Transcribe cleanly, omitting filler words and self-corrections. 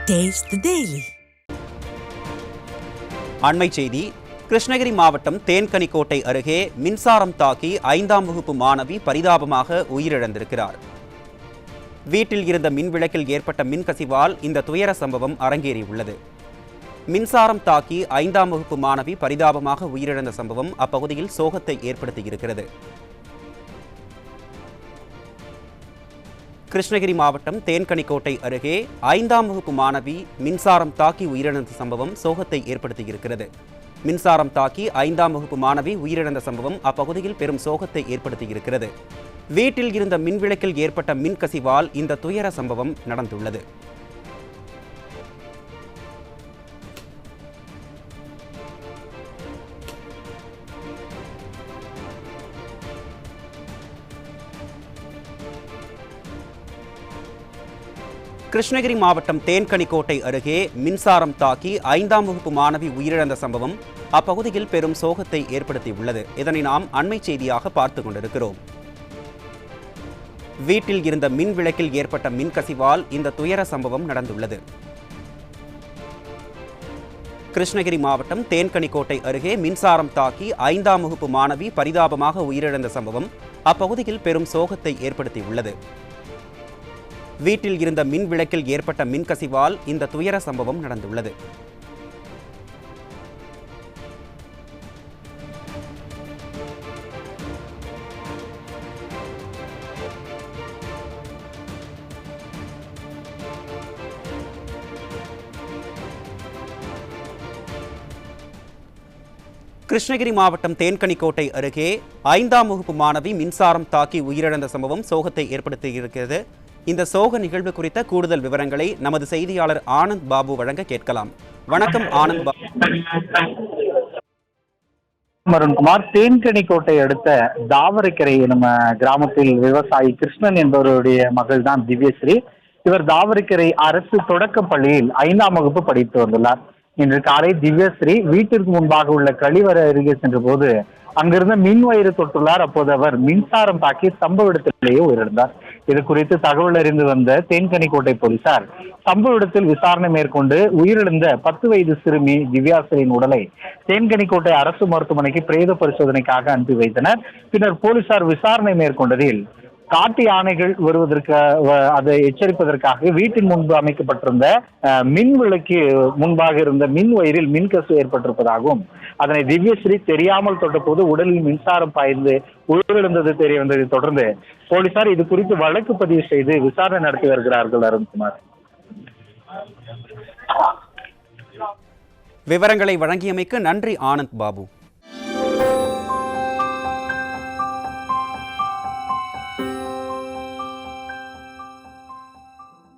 Taste the Daily. அண்மை செய்தி. கிருஷ்ணகிரி மாவட்டம் தேன்கனிக்கோட்டை அருகே மின்சாரம் தாக்கி 5ஆம் வகுப்பு மாணவி பரிதாபமாக உயிரிழந்திருக்கிறார். வீட்டில் இருந்த மின்விளக்கில் ஏற்பட்ட மின்கசிவால் இந்த துயர சம்பவம் அரங்கேறியுள்ளது. மின்சாரம் தாக்கி 5ஆம் வகுப்பு மாணவி பரிதாபமாக உயிரிழந்த சம்பவம் அப்பகுதியில் சோகத்தை ஏற்படுத்தியிருக்கிறது. கிருஷ்ணகிரி மாவட்டம் தேன்கனிக்கோட்டை அருகே 5ஆம் வகுப்பு மாணவி மின்சாரம் தாக்கி உயிரிழந்த சம்பவம் சோகத்தை ஏற்படுத்தியிருக்கிறது. மின்சாரம் தாக்கி 5ஆம் வகுப்பு மாணவி உயிரிழந்த சம்பவம் அப்பகுதியில் பெரும் சோகத்தை ஏற்படுத்தியிருக்கிறது. வீட்டில் இருந்த மின்விளக்கில் ஏற்பட்ட மின்கசிவால் இந்த துயர சம்பவம் நடந்துள்ளது. கிருஷ்ணகிரி மாவட்டம் தேன்கனிக்கோட்டை அருகே மின்சாரம் தாக்கி 5ஆம் வகுப்பு மாணவி உயிரிழந்த சம்பவம் அப்பகுதியில் பெரும் சோகத்தை ஏற்படுத்தியுள்ளது. இதனை நாம் அண்மை செய்தியாக பார்த்துக் கொண்டிருக்கிறோம். வீட்டில் இருந்த மின் விளக்கில் ஏற்பட்ட மின்கசிவால் இந்த துயர சம்பவம் நடந்துள்ளது. கிருஷ்ணகிரி மாவட்டம் தேன்கனிக்கோட்டை அருகே மின்சாரம் தாக்கி 5ஆம் வகுப்பு மாணவி பரிதாபமாக உயிரிழந்த சம்பவம் அப்பகுதியில் பெரும் சோகத்தை ஏற்படுத்தியுள்ளது. வீட்டில் இருந்த மின் விளக்கில் ஏற்பட்ட மின்கசிவால் இந்த துயர சம்பவம் நடந்துள்ளது. கிருஷ்ணகிரி மாவட்டம் தேன்கனிக்கோட்டை அருகே 5ஆம் வகுப்பு மாணவி மின்சாரம் தாக்கி உயிரிழந்த சம்பவம் சோகத்தை ஏற்படுத்தியிருக்கிறது. இந்த சோக நிகழ்வு குறித்த கூடுதல் விவரங்களை நமது செய்தியாளர் ஆனந்த் பாபு வழங்க கேட்கலாம். வணக்கம் ஆனந்த் பாபு. அருண்குமார், தேன்கனிக்கோட்டை அடுத்த தாவரக்கரை நம்ம கிராமத்தில் விவசாயி கிருஷ்ணன் என்பவருடைய மகள் தான் திவ்யஸ்ரீ. இவர் தாவரக்கரை அரசு தொடக்க பள்ளியில் 5ஆம் வகுப்பு படித்து வந்துள்ளார். இன்று காலை திவ்யஸ்ரீ வீட்டிற்கு முன்பாக உள்ள கழிவறை அருகே சென்ற போது அங்கிருந்த மின் வயிறு தொட்டுள்ளார். அப்போது அவர் மின்சாரம் தாக்கி சம்பவ இடத்திலேயே உயிரிழந்தார். இது குறித்து தகவல் அறிந்து வந்த தேன்கனிக்கோட்டை போலீசார் சம்பவ இடத்தில் விசாரணை மேற்கொண்டு உயிரிழந்த 10 வயது சிறுமி திவ்யாஸ்ரீயின் உடலை தேன்கனிக்கோட்டை அரசு மருத்துவமனைக்கு பிரேத பரிசோதனைக்காக அனுப்பி வைத்தனர். பின்னர் போலீசார் விசாரணை மேற்கொண்டதில் காட்டு யானைகள் வருவதற்கு அதை எச்சரிப்பதற்காக வீட்டின் முன்பு அமைக்கப்பட்டிருந்த மின் விளக்கு முன்பாக இருந்த மின் வயிறில் மின்கசிவு ஏற்பட்டிருப்பதாகவும் அதனை திவ்யஸ்ரீ தெரியாமல் தொட்டபோது உடலில் மின்சாரம் பாய்ந்து உயிரிழந்தது தெரிய வந்ததை தொடர்ந்து போலீசார் இது குறித்து வழக்கு பதிவு செய்து விசாரணை நடத்தி வருகிறார்கள். அருண்குமார், விவரங்களை வழங்கியமைக்கு நன்றி ஆனந்த் பாபு.